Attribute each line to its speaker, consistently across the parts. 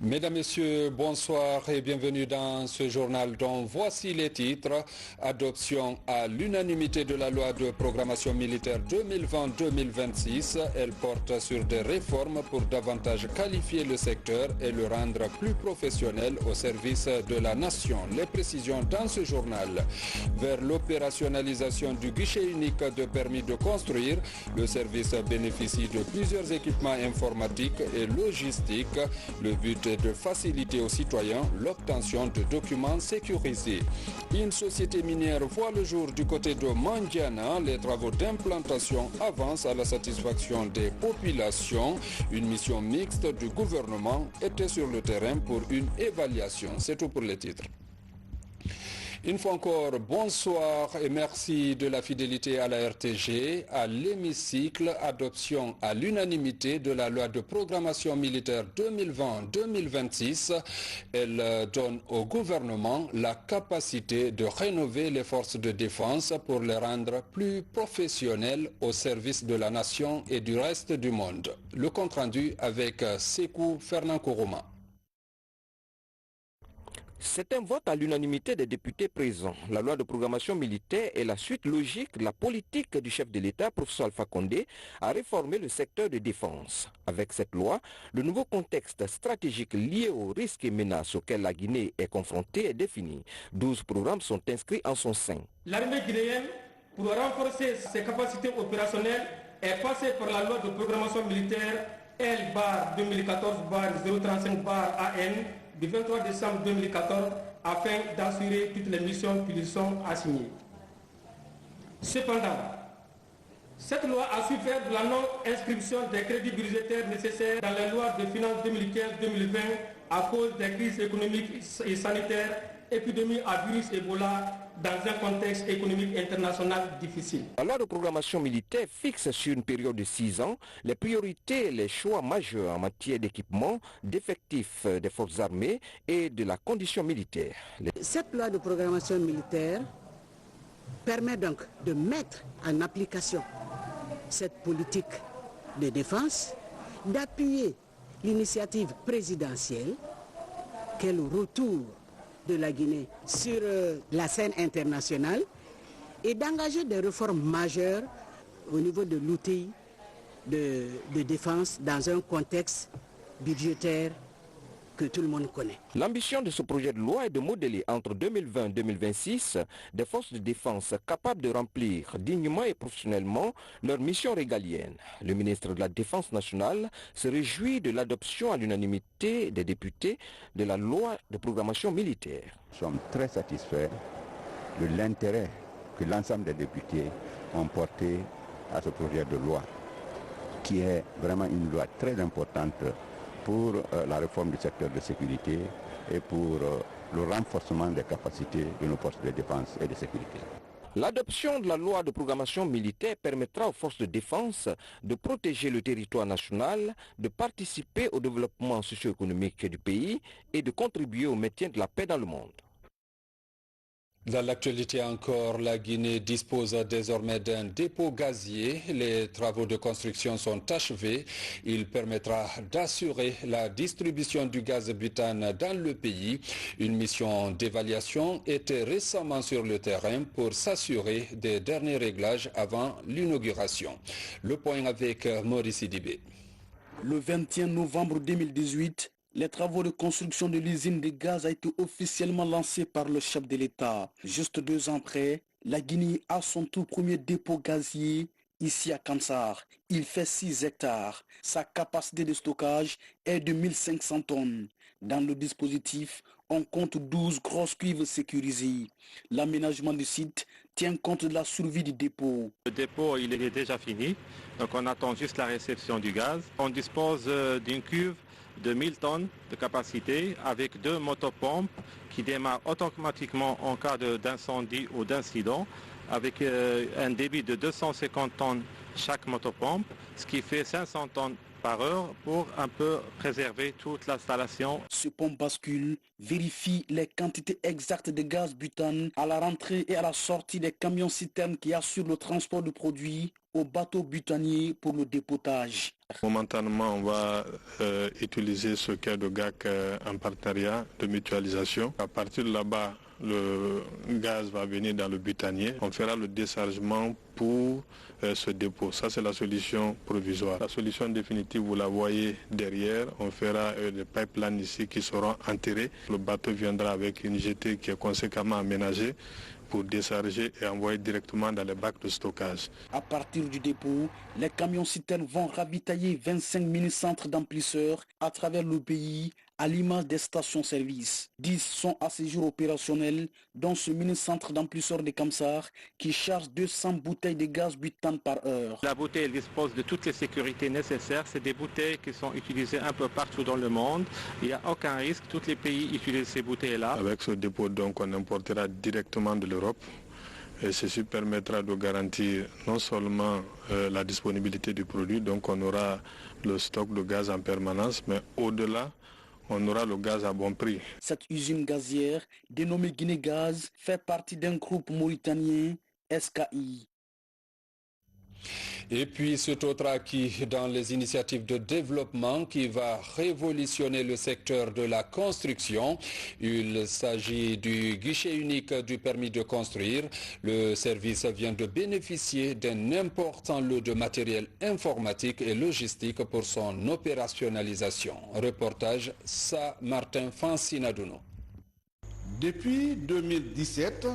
Speaker 1: Mesdames, Messieurs, bonsoir et bienvenue dans ce journal dont voici les titres. Adoption à l'unanimité de la loi de programmation militaire 2020-2026. Elle porte sur des réformes pour davantage qualifier le secteur et le rendre plus professionnel au service de la nation. Les précisions dans ce journal. Vers l'opérationnalisation du guichet unique de permis de construire, le service bénéficie de plusieurs équipements informatiques et logistiques. Le but est de faciliter aux citoyens l'obtention de documents sécurisés. Une société minière voit le jour du côté de Mandiana. Les travaux d'implantation avancent à la satisfaction des populations. Une mission mixte du gouvernement était sur le terrain pour une évaluation. C'est tout pour les titres. Une fois encore, bonsoir et merci de la fidélité à la RTG. À l'hémicycle, adoption à l'unanimité de la loi de programmation militaire 2020-2026. Elle donne au gouvernement la capacité de rénover les forces de défense pour les rendre plus professionnelles au service de la nation et du reste du monde. Le compte rendu avec Sekou Fernand Kourouma.
Speaker 2: C'est un vote à l'unanimité des députés présents. La loi de programmation militaire est la suite logique de la politique du chef de l'État, professeur Alpha Condé, à réformer le secteur de défense. Avec cette loi, le nouveau contexte stratégique lié aux risques et menaces auxquels la Guinée est confrontée est défini. 12 programmes sont inscrits en son sein.
Speaker 3: L'armée guinéenne, pour renforcer ses capacités opérationnelles, est passée par la loi de programmation militaire L-2014-035-AN du 23 décembre 2014 afin d'assurer toutes les missions qui lui sont assignées. Cependant, cette loi a su faire de la non-inscription des crédits budgétaires nécessaires dans les lois de finances 2015-2020 à cause des crises économiques et sanitaires, épidémie à virus Ebola, dans un contexte économique international difficile.
Speaker 2: La loi de programmation militaire fixe sur une période de 6 ans les priorités et les choix majeurs en matière d'équipement, d'effectifs des forces armées et de la condition militaire.
Speaker 4: Cette loi de programmation militaire permet donc de mettre en application cette politique de défense, d'appuyer l'initiative présidentielle qu'est le retour de la Guinée sur la scène internationale et d'engager des réformes majeures au niveau de l'outil de défense dans un contexte budgétaire que tout le monde connaît.
Speaker 2: L'ambition de ce projet de loi est de modeler entre 2020 et 2026 des forces de défense capables de remplir dignement et professionnellement leur mission régalienne. Le ministre de la Défense nationale se réjouit de l'adoption à l'unanimité des députés de la loi de programmation militaire.
Speaker 5: Nous sommes très satisfaits de l'intérêt que l'ensemble des députés ont porté à ce projet de loi, qui est vraiment une loi très importante pour la réforme du secteur de sécurité et pour le renforcement des capacités de nos forces de défense et de sécurité.
Speaker 2: L'adoption de la loi de programmation militaire permettra aux forces de défense de protéger le territoire national, de participer au développement socio-économique du pays et de contribuer au maintien de la paix dans le monde.
Speaker 1: Dans l'actualité encore, la Guinée dispose désormais d'un dépôt gazier. Les travaux de construction sont achevés. Il permettra d'assurer la distribution du gaz butane dans le pays. Une mission d'évaluation était récemment sur le terrain pour s'assurer des derniers réglages avant l'inauguration. Le point avec Maurice Sidibé.
Speaker 6: Le 21 novembre 2018, les travaux de construction de l'usine de gaz a été officiellement lancés par le chef de l'État. Juste 2 ans après, la Guinée a son tout premier dépôt gazier ici à Kansar. Il fait 6 hectares. Sa capacité de stockage est de 1500 tonnes. Dans le dispositif, on compte 12 grosses cuves sécurisées. L'aménagement du site tient compte de la survie du dépôt.
Speaker 7: Le dépôt, il est déjà fini, donc on attend juste la réception du gaz. On dispose d'une cuve de 1000 tonnes de capacité avec 2 motopompes qui démarrent automatiquement en cas d'incendie ou d'incident. avec un débit de 250 tonnes chaque motopompe, ce qui fait 500 tonnes par heure pour un peu préserver toute l'installation.
Speaker 6: Ce pompe bascule vérifie les quantités exactes de gaz butane à la rentrée et à la sortie des camions citernes qui assurent le transport de produits au bateau butanier pour le dépotage.
Speaker 8: Momentanément, on va utiliser ce quai de GAC en partenariat de mutualisation. À partir de là-bas, le gaz va venir dans le butanier. On fera le déchargement pour ce dépôt. Ça, c'est la solution provisoire. La solution définitive, vous la voyez derrière. On fera des pipelines ici qui seront enterrés. Le bateau viendra avec une jetée qui est conséquemment aménagée pour décharger et envoyer directement dans les bacs de stockage.
Speaker 6: À partir du dépôt, les camions citernes vont ravitailler 25 mini-centres d'amplisseurs à travers le pays, à l'image des stations-service. 10 sont à ce jour opérationnels, dont ce mini-centre d'amplisseurs de Kamsar qui charge 200 bouteilles de gaz butane par heure.
Speaker 7: La bouteille elle dispose de toutes les sécurités nécessaires. C'est des bouteilles qui sont utilisées un peu partout dans le monde. Il n'y a aucun risque. Tous les pays utilisent ces bouteilles-là.
Speaker 8: Avec ce dépôt, donc, on importera directement de l'Europe. Et ceci permettra de garantir non seulement la disponibilité du produit, donc on aura le stock de gaz en permanence, mais au-delà, on aura le gaz à bon prix.
Speaker 6: Cette usine gazière, dénommée Guinée Gaz, fait partie d'un groupe mauritanien, SKI.
Speaker 1: Et puis cet autre acquis dans les initiatives de développement qui va révolutionner le secteur de la construction. Il s'agit du guichet unique du permis de construire. Le service vient de bénéficier d'un important lot de matériel informatique et logistique pour son opérationnalisation. Reportage Martin Fansinaduno.
Speaker 9: Depuis 2017,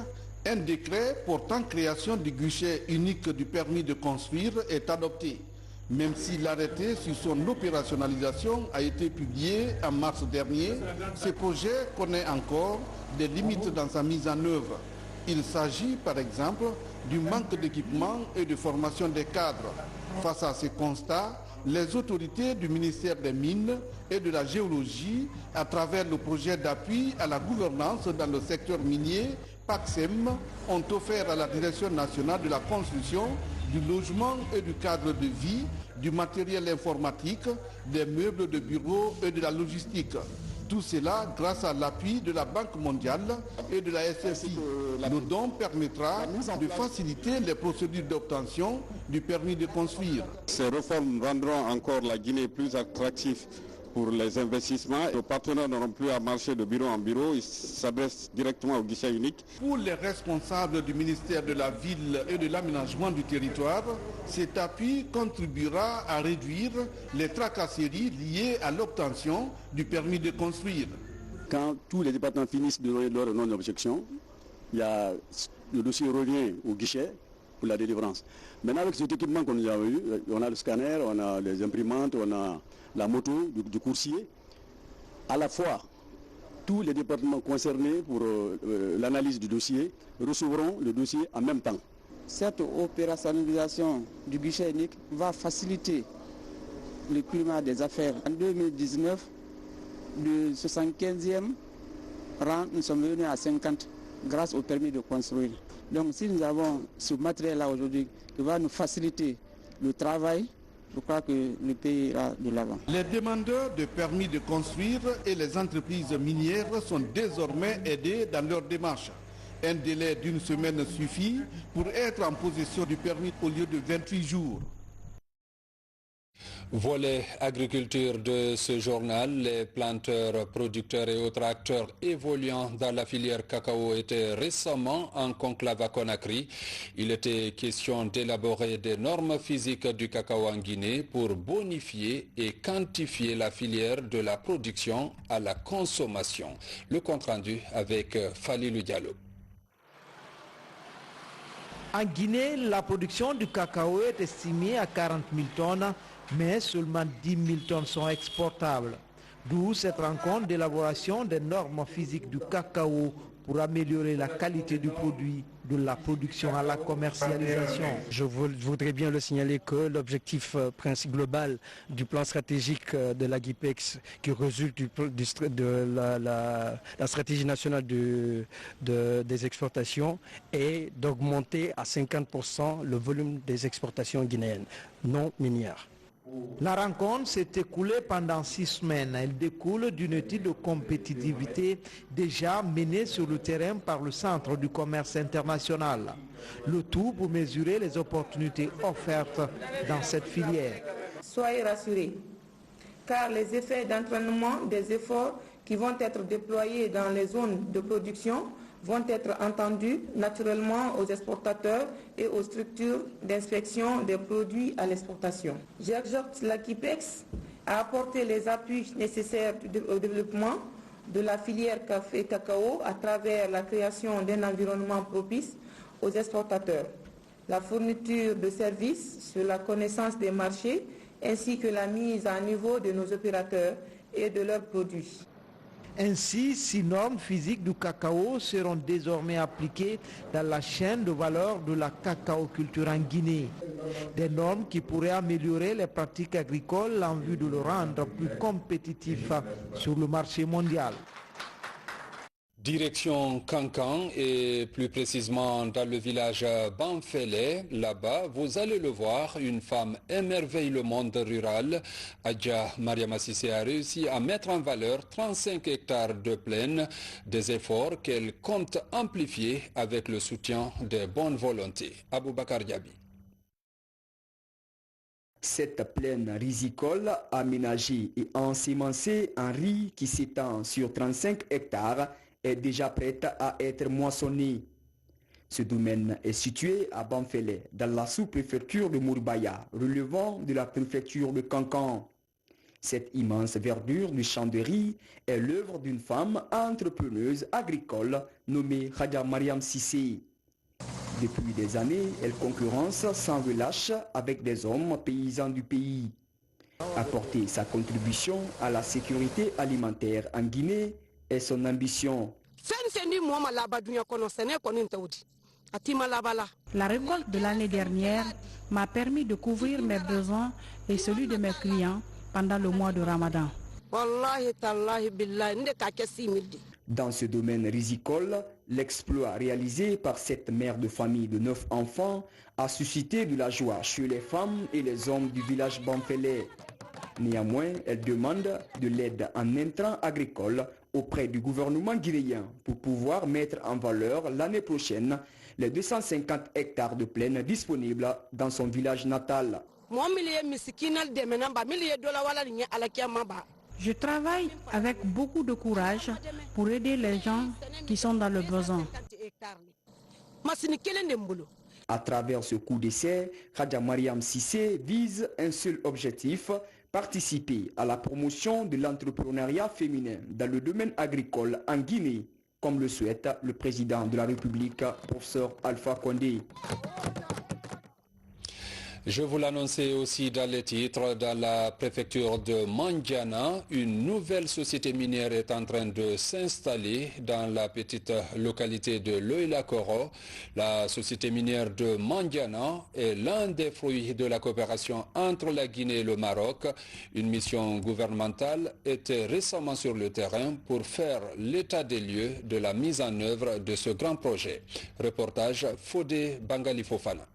Speaker 9: un décret portant création du guichet unique du permis de construire est adopté, même si l'arrêté sur son opérationnalisation a été publié en mars dernier. Ce projet connaît encore des limites dans sa mise en œuvre. Il s'agit par exemple du manque d'équipement et de formation des cadres. Face à ces constats, les autorités du ministère des Mines et de la Géologie, à travers le projet d'appui à la gouvernance dans le secteur minier, PACSEM, ont offert à la Direction nationale de la construction, du logement et du cadre de vie, du matériel informatique, des meubles de bureau et de la logistique. Tout cela grâce à l'appui de la Banque mondiale et de la SFI. Le don permettra de faciliter les procédures d'obtention du permis de construire.
Speaker 10: Ces réformes rendront encore la Guinée plus attractive pour les investissements. Les partenaires n'auront plus à marcher de bureau en bureau, ils s'adressent directement au guichet unique.
Speaker 9: Pour les responsables du ministère de la Ville et de l'Aménagement du territoire, cet appui contribuera à réduire les tracasseries liées à l'obtention du permis de construire.
Speaker 10: Quand tous les départements finissent de donner leur non-objection, le dossier revient au guichet pour la délivrance. Maintenant, avec cet équipement que nous avons eu, on a le scanner, on a les imprimantes, on a la moto du coursier. À la fois, tous les départements concernés pour l'analyse du dossier recevront le dossier en même temps.
Speaker 11: Cette opérationnalisation du guichet unique va faciliter le climat des affaires. En 2019, du 75e rang, nous sommes venus à 50 grâce au permis de construire. Donc si nous avons ce matériel-là aujourd'hui qui va nous faciliter le travail, je crois que le pays ira de l'avant.
Speaker 9: Les demandeurs de permis de construire et les entreprises minières sont désormais aidés dans leur démarche. Un délai d'une semaine suffit pour être en possession du permis au lieu de 28 jours.
Speaker 1: Volet agriculture de ce journal, les planteurs, producteurs et autres acteurs évoluant dans la filière cacao étaient récemment en conclave à Conakry. Il était question d'élaborer des normes physiques du cacao en Guinée pour bonifier et quantifier la filière de la production à la consommation. Le compte rendu avec Falilou Diallo.
Speaker 12: En Guinée, la production du cacao est estimée à 40 000 tonnes, mais seulement 10 000 tonnes sont exportables. D'où cette rencontre d'élaboration des normes physiques du cacao pour améliorer la qualité du produit de la production à la commercialisation.
Speaker 13: Je voudrais bien le signaler que l'objectif principe global du plan stratégique de la GIPEX, qui résulte de la stratégie nationale des exportations, est d'augmenter à 50% le volume des exportations guinéennes non minières.
Speaker 12: La rencontre s'est écoulée pendant 6 semaines. Elle découle d'une étude de compétitivité déjà menée sur le terrain par le Centre du commerce international. Le tout pour mesurer les opportunités offertes dans cette filière.
Speaker 14: Soyez rassurés, car les effets d'entraînement des efforts qui vont être déployés dans les zones de production vont être entendus naturellement aux exportateurs et aux structures d'inspection des produits à l'exportation. J'exhorte la GIPEX à apporter les appuis nécessaires au développement de la filière café et cacao à travers la création d'un environnement propice aux exportateurs, la fourniture de services sur la connaissance des marchés ainsi que la mise à niveau de nos opérateurs et de leurs produits.
Speaker 12: Ainsi, 6 normes physiques du cacao seront désormais appliquées dans la chaîne de valeur de la cacaoculture en Guinée. Des normes qui pourraient améliorer les pratiques agricoles en vue de le rendre plus compétitif sur le marché mondial.
Speaker 1: Direction Kankan et plus précisément dans le village Banfele. Là-bas, vous allez le voir, une femme émerveille le monde rural. Adja Mariama Sissé a réussi à mettre en valeur 35 hectares de plaine, des efforts qu'elle compte amplifier avec le soutien des bonnes volontés. Aboubakar Diaby.
Speaker 15: Cette plaine risicole, aménagée et ensemencée en riz qui s'étend sur 35 hectares, est déjà prête à être moissonnée. Ce domaine est situé à Banfele, dans la sous-préfecture de Mourbaya, relevant de la préfecture de Kankan. Cette immense verdure du champ de riz est l'œuvre d'une femme entrepreneuse agricole nommée Khadja Mariam Sissé. Depuis des années, elle concurrence sans relâche avec des hommes paysans du pays. Apporter sa contribution à la sécurité alimentaire en Guinée est son ambition.
Speaker 16: La récolte de l'année dernière m'a permis de couvrir mes besoins et celui de mes clients pendant le mois de Ramadan.
Speaker 15: Dans ce domaine risicole, l'exploit réalisé par cette mère de famille de 9 enfants a suscité de la joie chez les femmes et les hommes du village Banfele. Néanmoins, elle demande de l'aide en intrants agricoles auprès du gouvernement guinéen pour pouvoir mettre en valeur l'année prochaine les 250 hectares de plaine disponibles dans son village natal.
Speaker 16: Je travaille avec beaucoup de courage pour aider les gens qui sont dans le besoin.
Speaker 15: À travers ce coup d'essai, Khadja Mariam Sissé vise un seul objectif: participer à la promotion de l'entrepreneuriat féminin dans le domaine agricole en Guinée, comme le souhaite le président de la République, professeur Alpha Condé.
Speaker 1: Je vous l'annonçais aussi dans les titres, dans la préfecture de Mandiana, une nouvelle société minière est en train de s'installer dans la petite localité de Loïla-Koro. La société minière de Mandiana est l'un des fruits de la coopération entre la Guinée et le Maroc. Une mission gouvernementale était récemment sur le terrain pour faire l'état des lieux de la mise en œuvre de ce grand projet. Reportage Fodé Bangali Fofana.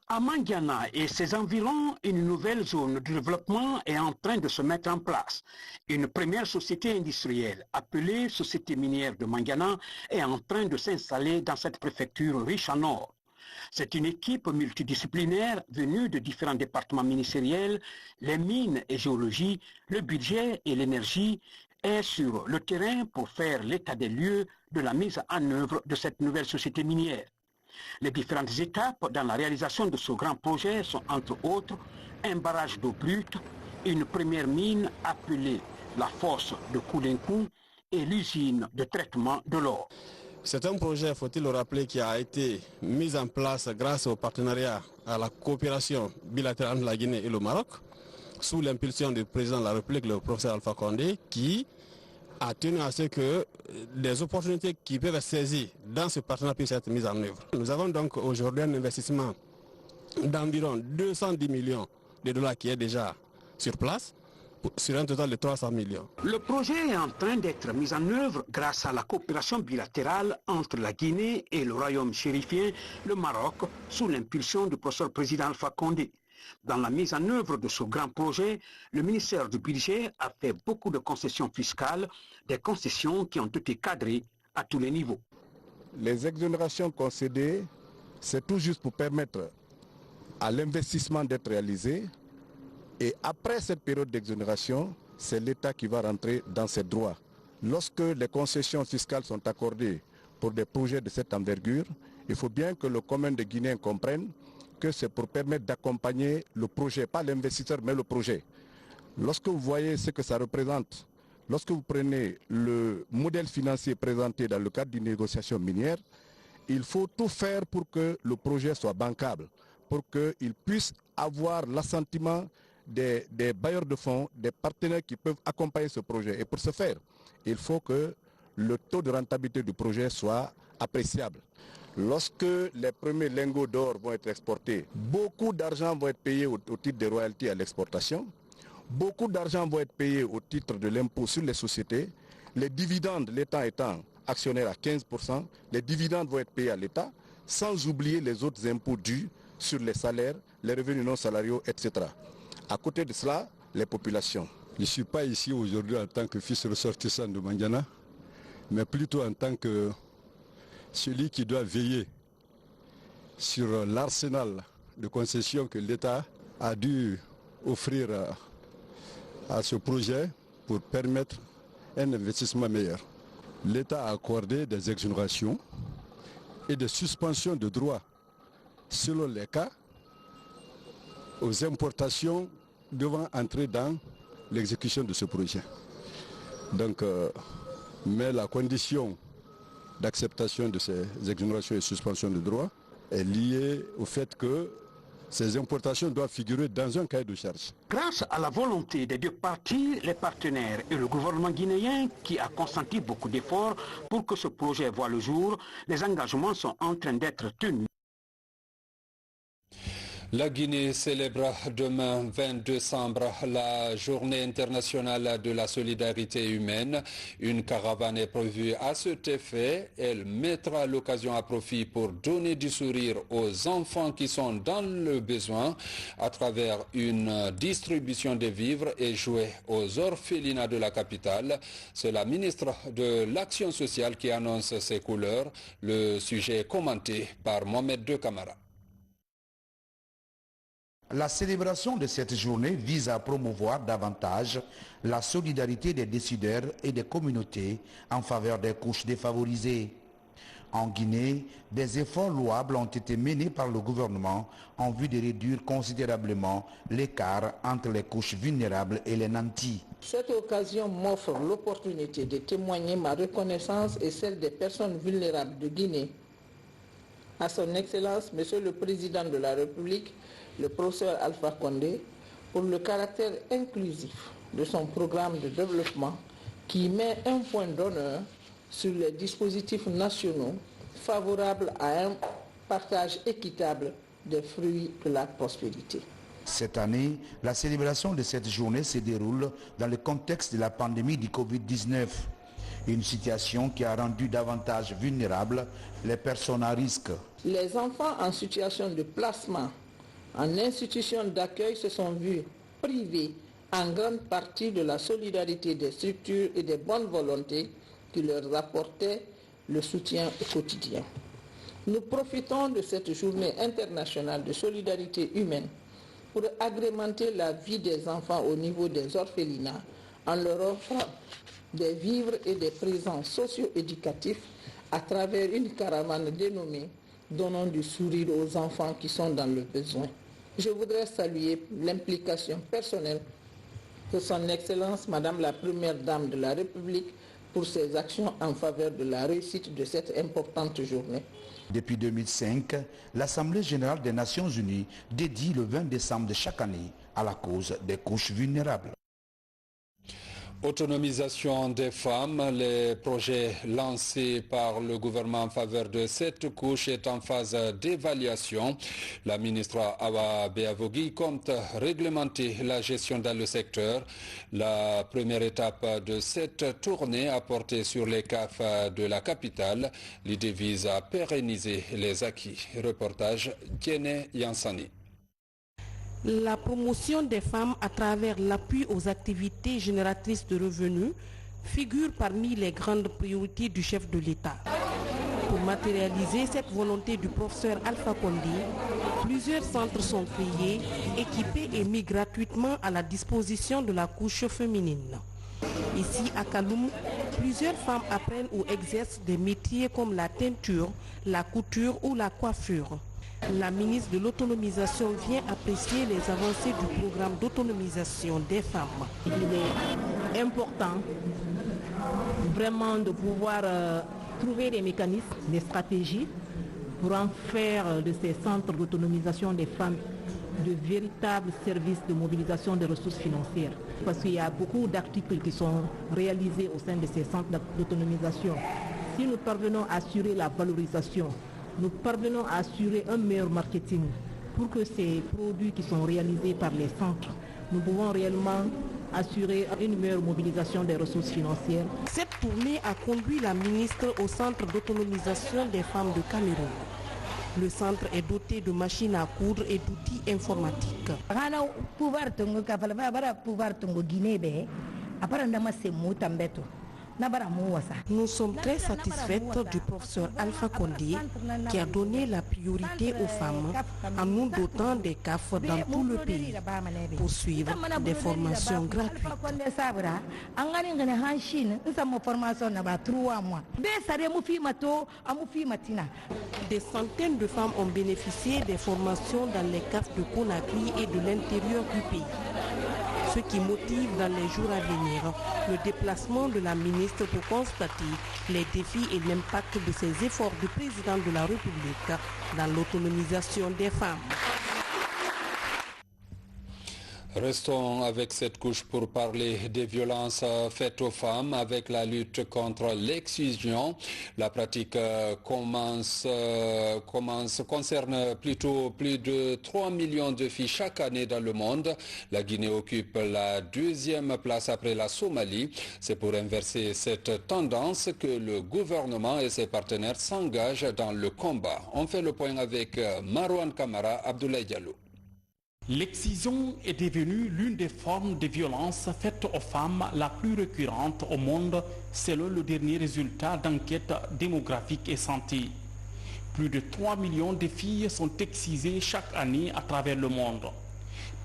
Speaker 17: À Mandiana et ses environs, une nouvelle zone de développement est en train de se mettre en place. Une première société industrielle, appelée Société minière de Mandiana, est en train de s'installer dans cette préfecture riche en or. C'est une équipe multidisciplinaire venue de différents départements ministériels, les mines et géologie, le budget et l'énergie, est sur le terrain pour faire l'état des lieux de la mise en œuvre de cette nouvelle société minière. Les différentes étapes dans la réalisation de ce grand projet sont entre autres un barrage d'eau brute, une première mine appelée la fosse de Koulenkou et l'usine de traitement de l'or.
Speaker 18: C'est un projet, faut-il le rappeler, qui a été mis en place grâce au partenariat, à la coopération bilatérale entre la Guinée et le Maroc, sous l'impulsion du président de la République, le professeur Alpha Condé, qui a tenu à ce que les opportunités qui peuvent être saisies dans ce partenariat puissent être mises en œuvre. Nous avons donc aujourd'hui un investissement d'environ 210 millions de dollars qui est déjà sur place, sur un total de 300 millions.
Speaker 17: Le projet est en train d'être mis en œuvre grâce à la coopération bilatérale entre la Guinée et le royaume chérifien, le Maroc, sous l'impulsion du professeur président Alpha Condé. Dans la mise en œuvre de ce grand projet, le ministère du Budget a fait beaucoup de concessions fiscales, des concessions qui ont été cadrées à tous les niveaux.
Speaker 19: Les exonérations concédées, c'est tout juste pour permettre à l'investissement d'être réalisé. Et après cette période d'exonération, c'est l'État qui va rentrer dans ses droits. Lorsque les concessions fiscales sont accordées pour des projets de cette envergure, il faut bien que le commun des Guinéens comprenne que c'est pour permettre d'accompagner le projet, pas l'investisseur, mais le projet. Lorsque vous voyez ce que ça représente, lorsque vous prenez le modèle financier présenté dans le cadre d'une négociation minière, il faut tout faire pour que le projet soit bancable, pour qu'il puisse avoir l'assentiment des bailleurs de fonds, des partenaires qui peuvent accompagner ce projet. Et pour ce faire, il faut que le taux de rentabilité du projet soit appréciable. Lorsque les premiers lingots d'or vont être exportés, beaucoup d'argent va être payé au titre des royalties à l'exportation. Beaucoup d'argent va être payé au titre de l'impôt sur les sociétés. Les dividendes, l'État étant actionnaire à 15%, les dividendes vont être payés à l'État, sans oublier les autres impôts dus sur les salaires, les revenus non salariaux, etc. À côté de cela, les populations.
Speaker 10: Je ne suis pas ici aujourd'hui en tant que fils ressortissant de Mandiana, mais plutôt en tant que celui qui doit veiller sur l'arsenal de concessions que l'État a dû offrir à ce projet pour permettre un investissement meilleur. L'État a accordé des exonérations et des suspensions de droits selon les cas aux importations devant entrer dans l'exécution de ce projet. Donc, mais la condition d'acceptation de ces exonérations et suspensions de droits est liée au fait que ces importations doivent figurer dans un cahier de charge.
Speaker 17: Grâce à la volonté des deux parties, les partenaires et le gouvernement guinéen qui a consenti beaucoup d'efforts pour que ce projet voie le jour, les engagements sont en train d'être tenus.
Speaker 1: La Guinée célèbre demain 20 décembre la journée internationale de la solidarité humaine. Une caravane est prévue à cet effet. Elle mettra l'occasion à profit pour donner du sourire aux enfants qui sont dans le besoin à travers une distribution de vivres et jouets aux orphelinats de la capitale. C'est la ministre de l'Action sociale qui annonce ces couleurs. Le sujet est commenté par Mohamed De Camara.
Speaker 20: La célébration de cette journée vise à promouvoir davantage la solidarité des décideurs et des communautés en faveur des couches défavorisées. En Guinée, des efforts louables ont été menés par le gouvernement en vue de réduire considérablement l'écart entre les couches vulnérables et les nantis.
Speaker 14: Cette occasion m'offre l'opportunité de témoigner ma reconnaissance et celle des personnes vulnérables de Guinée. À son Excellence, Monsieur le Président de la République, le professeur Alpha Condé, pour le caractère inclusif de son programme de développement qui met un point d'honneur sur les dispositifs nationaux favorables à un partage équitable des fruits de la prospérité.
Speaker 20: Cette année, la célébration de cette journée se déroule dans le contexte de la pandémie du Covid-19. Une situation qui a rendu davantage vulnérables les personnes à risque.
Speaker 14: Les enfants en situation de placement en institution d'accueil se sont vus privés en grande partie de la solidarité des structures et des bonnes volontés qui leur apportaient le soutien au quotidien. Nous profitons de cette journée internationale de solidarité humaine pour agrémenter la vie des enfants au niveau des orphelinats en leur offrant des vivres et des présents socio-éducatifs à travers une caravane dénommée « Donnons du sourire aux enfants qui sont dans le besoin ». Je voudrais saluer l'implication personnelle de son Excellence Madame la Première Dame de la République pour ses actions en faveur de la réussite de cette importante journée.
Speaker 20: Depuis 2005, l'Assemblée générale des Nations unies dédie le 20 décembre de chaque année à la cause des couches vulnérables.
Speaker 1: Autonomisation des femmes, les projets lancés par le gouvernement en faveur de cette couche est en phase d'évaluation. La ministre Awa Beavogui compte réglementer la gestion dans le secteur. La première étape de cette tournée a porté sur les CAF de la capitale. L'idée vise à pérenniser les acquis. Reportage Tiene Yansani.
Speaker 21: La promotion des femmes à travers l'appui aux activités génératrices de revenus figure parmi les grandes priorités du chef de l'État. Pour matérialiser cette volonté du professeur Alpha Condé, plusieurs centres sont créés, équipés et mis gratuitement à la disposition de la couche féminine. Ici à Kaloum, plusieurs femmes apprennent ou exercent des métiers comme la teinture, la couture ou la coiffure. La ministre de l'Autonomisation vient apprécier les avancées du programme d'autonomisation des femmes.
Speaker 22: Il est important vraiment de pouvoir trouver des mécanismes, des stratégies pour en faire de ces centres d'autonomisation des femmes de véritables services de mobilisation des ressources financières. Parce qu'il y a beaucoup d'articles qui sont réalisés au sein de ces centres d'autonomisation. Si nous parvenons à assurer la valorisation, nous parvenons à assurer un meilleur marketing pour que ces produits qui sont réalisés par les centres, nous pouvons réellement assurer une meilleure mobilisation des ressources financières.
Speaker 21: Cette tournée a conduit la ministre au centre d'autonomisation des femmes de Cameroun. Le centre est doté de machines à coudre et d'outils informatiques. Nous sommes très satisfaites du professeur Alpha Condé qui a donné la priorité aux femmes en nous dotant des CAF dans tout le pays pour suivre des formations gratuites. Des centaines de femmes ont bénéficié des formations dans les CAF de Conakry et de l'intérieur du pays. Ce qui motive dans les jours à venir le déplacement de la ministre pour constater les défis et l'impact de ces efforts du président de la République dans l'autonomisation des femmes.
Speaker 1: Restons avec cette couche pour parler des violences faites aux femmes avec la lutte contre l'excision. La pratique concerne plutôt plus de 3 millions de filles chaque année dans le monde. La Guinée occupe la deuxième place après la Somalie. C'est pour inverser cette tendance que le gouvernement et ses partenaires s'engagent dans le combat. On fait le point avec Marouane Kamara, Abdoulaye Diallo.
Speaker 6: L'excision est devenue l'une des formes de violence faites aux femmes la plus récurrente au monde selon le dernier résultat d'enquête démographique et santé. Plus de 3 millions de filles sont excisées chaque année à travers le monde.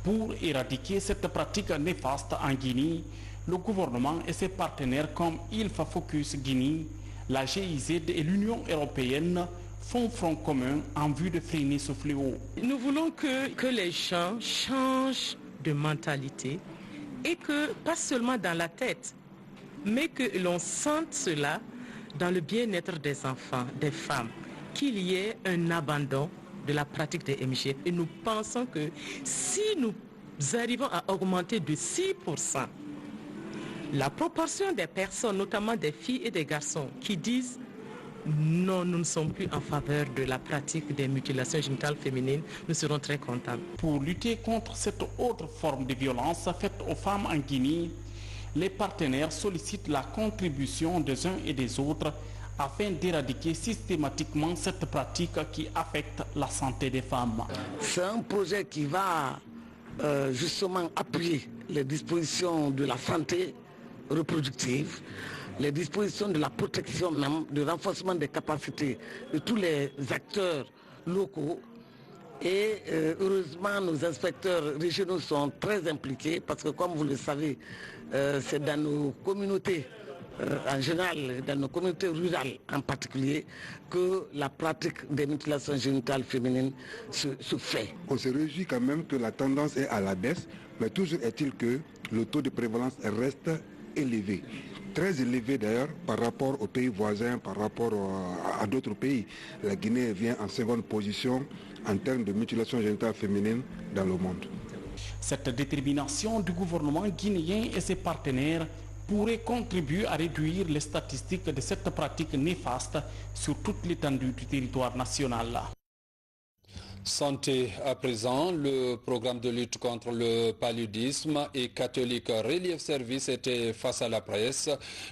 Speaker 6: Pour éradiquer cette pratique néfaste en Guinée, le gouvernement et ses partenaires comme ILFA Focus Guinée, la GIZ et l'Union européenne font front commun en vue de freiner ce fléau.
Speaker 21: Nous voulons que les gens changent de mentalité et que, pas seulement dans la tête, mais que l'on sente cela dans le bien-être des enfants, des femmes, qu'il y ait un abandon de la pratique des MG. Et nous pensons que si nous arrivons à augmenter de 6% la proportion des personnes, notamment des filles et des garçons, qui disent non, nous ne sommes plus en faveur de la pratique des mutilations génitales féminines, nous serons très contents.
Speaker 6: Pour lutter contre cette autre forme de violence faite aux femmes en Guinée, les partenaires sollicitent la contribution des uns et des autres afin d'éradiquer systématiquement cette pratique qui affecte la santé des femmes.
Speaker 23: C'est un projet qui va justement appuyer les dispositions de la santé reproductive, les dispositions de la protection même, du renforcement des capacités de tous les acteurs locaux. Et heureusement, nos inspecteurs régionaux sont très impliqués parce que, comme vous le savez, c'est dans nos communautés en général, dans nos communautés rurales en particulier, que la pratique des mutilations génitales féminines se fait.
Speaker 24: On se réjouit quand même que la tendance est à la baisse, mais toujours est-il que le taux de prévalence reste élevé. Très élevé d'ailleurs par rapport aux pays voisins, par rapport à d'autres pays. La Guinée vient en seconde position en termes de mutilation génitale féminine dans le monde.
Speaker 6: Cette détermination du gouvernement guinéen et ses partenaires
Speaker 2: pourrait contribuer à réduire les statistiques de cette pratique néfaste sur toute l'étendue du territoire national.
Speaker 1: Santé à présent, le programme de lutte contre le paludisme et Catholique Relief Service était face à la presse.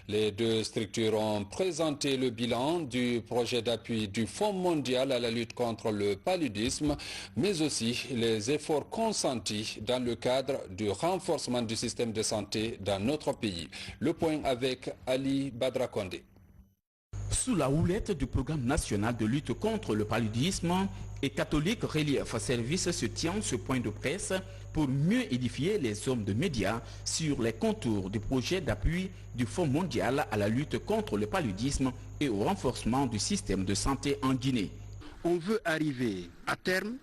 Speaker 1: Les deux structures ont présenté le bilan du projet d'appui du Fonds mondial à la lutte contre le paludisme, mais aussi les efforts consentis dans le cadre du renforcement du système de santé dans notre pays. Le point avec Ali Badrakonde.
Speaker 3: Sous la houlette du programme national de lutte contre le paludisme, et Catholique Relief Service se tient ce point de presse pour mieux édifier les hommes de médias sur les contours du projet d'appui du Fonds mondial à la lutte contre le paludisme et au renforcement du système de santé en Guinée.
Speaker 4: On veut arriver à terme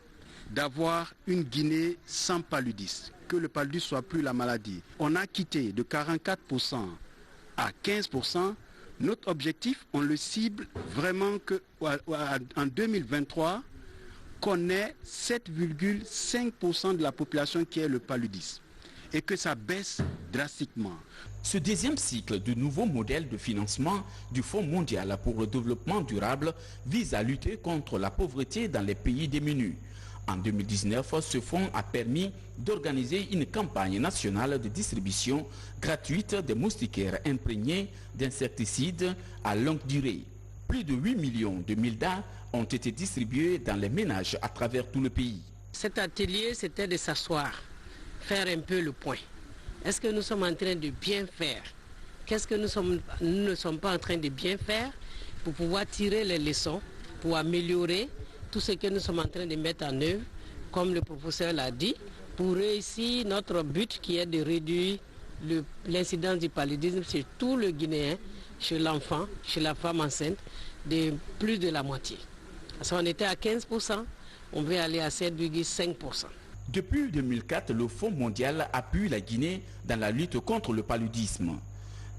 Speaker 4: d'avoir une Guinée sans paludisme, que le paludisme soit plus la maladie. On a quitté de 44% à 15%. Notre objectif, on le cible vraiment qu'en 2023, qu'on ait 7,5% de la population qui ait le paludisme et que ça baisse drastiquement.
Speaker 3: Ce deuxième cycle du nouveau modèle de financement du Fonds mondial pour le développement durable vise à lutter contre la pauvreté dans les pays démunis. En 2019, ce fonds a permis d'organiser une campagne nationale de distribution gratuite des moustiquaires imprégnés d'insecticides à longue durée. Plus de 8 millions de mildas ont été distribués dans les ménages à travers tout le pays.
Speaker 5: Cet atelier, c'était de s'asseoir, faire un peu le point. Est-ce que nous sommes en train de bien faire? Qu'est-ce que nous ne sommes pas en train de bien faire pour pouvoir tirer les leçons, pour améliorer tout ce que nous sommes en train de mettre en œuvre, comme le professeur l'a dit, pour réussir notre but qui est de réduire l'incidence du paludisme chez tout le Guinéen, chez l'enfant, chez la femme enceinte, de plus de la moitié. Parce qu'on était à 15%, on veut aller à 7,5%.
Speaker 3: Depuis 2004, le Fonds mondial appuie la Guinée dans la lutte contre le paludisme.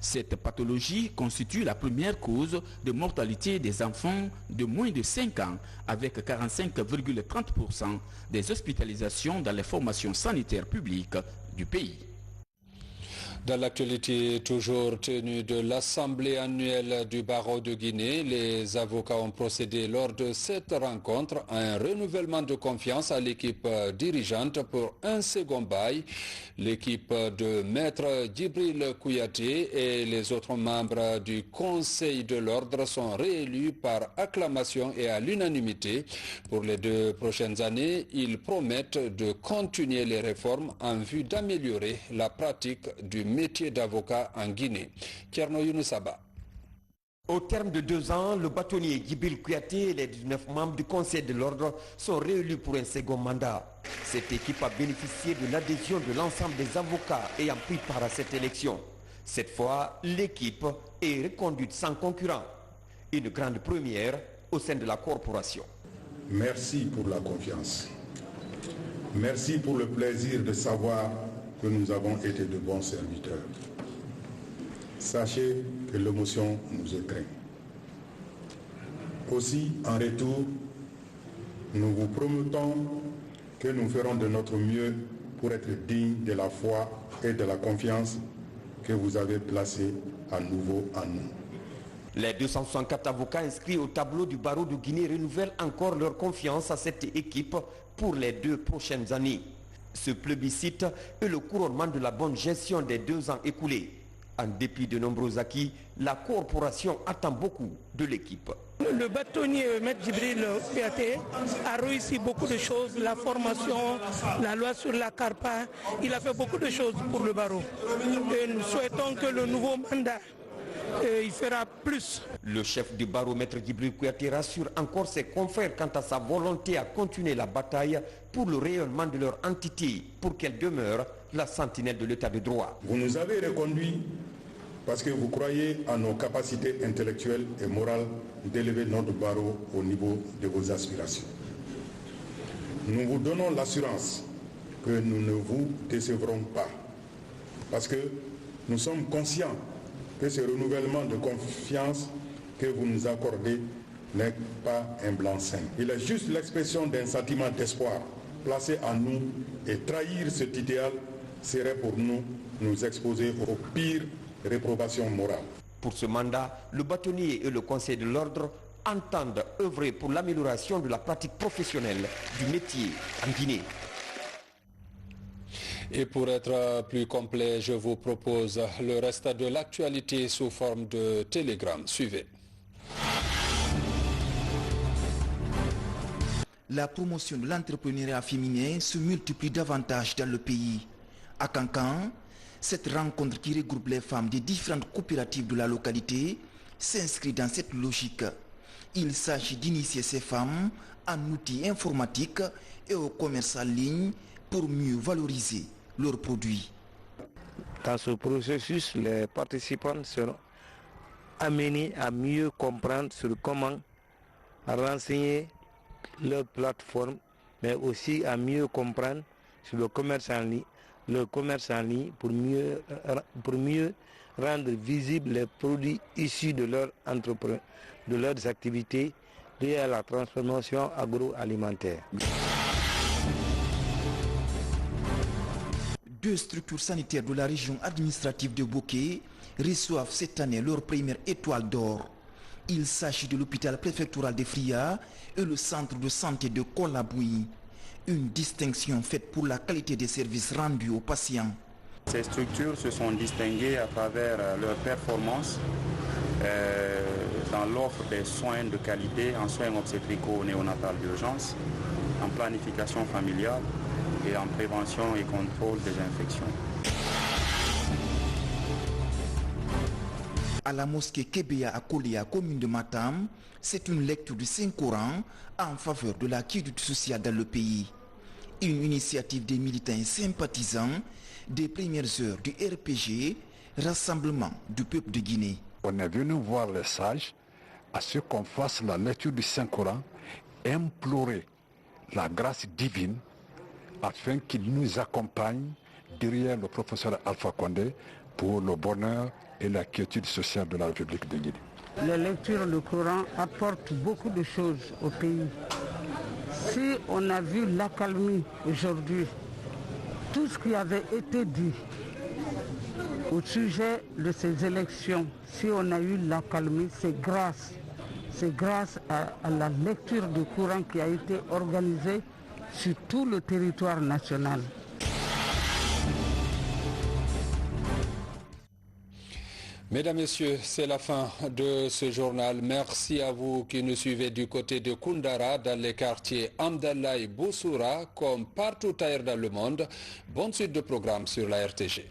Speaker 3: Cette pathologie constitue la première cause de mortalité des enfants de moins de 5 ans, avec 45,30% des hospitalisations dans les formations sanitaires publiques du pays.
Speaker 1: Dans l'actualité toujours tenue de l'Assemblée annuelle du barreau de Guinée, les avocats ont procédé lors de cette rencontre à un renouvellement de confiance à l'équipe dirigeante pour un second bail. L'équipe de Maître Djibril Kouyaté et les autres membres du Conseil de l'ordre sont réélus par acclamation et à l'unanimité. Pour les 2 prochaines années, ils promettent de continuer les réformes en vue d'améliorer la pratique du métier d'avocat en Guinée. Tierno Younoussaba.
Speaker 25: Au terme de 2 ans, le bâtonnier Djibril Kouyaté et les 19 membres du Conseil de l'ordre sont réélus pour un second mandat. Cette équipe a bénéficié de l'adhésion de l'ensemble des avocats ayant pris part à cette élection. Cette fois, l'équipe est reconduite sans concurrent. Une grande première au sein de la corporation.
Speaker 24: Merci pour la confiance. Merci pour le plaisir de savoir que nous avons été de bons serviteurs. Sachez que l'émotion nous étreint. Aussi, en retour, nous vous promettons que nous ferons de notre mieux pour être dignes de la foi et de la confiance que vous avez placée à nouveau en nous.
Speaker 25: Les 264 avocats inscrits au tableau du barreau de Guinée renouvellent encore leur confiance à cette équipe pour les 2 prochaines années. Ce plébiscite est le couronnement de la bonne gestion des 2 ans écoulés. En dépit de nombreux acquis, la corporation attend beaucoup de l'équipe.
Speaker 26: Le bâtonnier Maître Djibril Kouyaté a réussi beaucoup de choses, la formation, la loi sur la CARPA, il a fait beaucoup de choses pour le barreau. Et nous souhaitons que le nouveau mandat, il fera plus.
Speaker 25: Le chef du barreau, Maître Djibril Kouyaté, rassure encore ses confrères quant à sa volonté à continuer la bataille pour le rayonnement de leur entité, pour qu'elle demeure la sentinelle de l'état de droit.
Speaker 24: Vous nous avez reconduits parce que vous croyez à nos capacités intellectuelles et morales d'élever notre barreau au niveau de vos aspirations. Nous vous donnons l'assurance que nous ne vous décevrons pas, parce que nous sommes conscients que ce renouvellement de confiance que vous nous accordez n'est pas un blanc-seing. Il est juste l'expression d'un sentiment d'espoir placé en nous, et trahir cet idéal serait pour nous exposer au pire
Speaker 7: réprobation morale.
Speaker 25: Pour ce mandat, le bâtonnier et le Conseil de l'ordre entendent œuvrer pour l'amélioration de la pratique professionnelle du métier en Guinée.
Speaker 1: Et pour être plus complet, je vous propose le reste de l'actualité sous forme de télégramme. Suivez.
Speaker 8: La promotion de l'entrepreneuriat féminin se multiplie davantage dans le pays. À Cancan, cette rencontre qui regroupe les femmes des différentes coopératives de la localité s'inscrit dans cette logique. Il s'agit d'initier ces femmes en outils informatiques et au commerce en ligne pour mieux valoriser leurs produits.
Speaker 9: Dans ce processus, les participants seront amenés à mieux comprendre sur comment renseigner leur plateforme, mais aussi à mieux comprendre sur le commerce en ligne, pour mieux rendre visibles les produits issus de leurs activités liées à la transformation agroalimentaire.
Speaker 8: Deux structures sanitaires de la région administrative de Boké reçoivent cette année leur première étoile d'or. Il s'agit de l'hôpital préfectoral de Fria et le centre de santé de Kolaboui. Une distinction faite pour la qualité des services rendus aux patients.
Speaker 11: Ces structures se sont distinguées à travers leur performance dans l'offre des soins de qualité en soins obstétrico-néonatales d'urgence, en planification familiale et en prévention et contrôle des infections.
Speaker 8: À la mosquée Kébéa à Kolia, commune de Matam, c'est une lecture du Saint-Coran en faveur de la quiétude sociale dans le pays. Une initiative des militants et sympathisants des premières heures du RPG, Rassemblement du peuple de Guinée.
Speaker 24: On est venu voir les sages à ce qu'on fasse la lecture du Saint-Coran, implorer la grâce divine afin qu'il nous accompagne derrière le professeur Alpha Condé pour le bonheur et la quiétude sociale de la République de Guinée.
Speaker 22: La lecture du Coran apporte beaucoup de choses au pays. Si on a vu l'accalmie aujourd'hui, tout ce qui avait été dit au sujet de ces élections, si on a eu l'accalmie, c'est grâce à la lecture du Coran qui a été organisée sur tout le territoire national.
Speaker 1: Mesdames, Messieurs, c'est la fin de ce journal. Merci à vous qui nous suivez du côté de Koundara, dans les quartiers Amdallah et Boussoura, comme partout ailleurs dans le monde. Bonne suite de programme sur la RTG.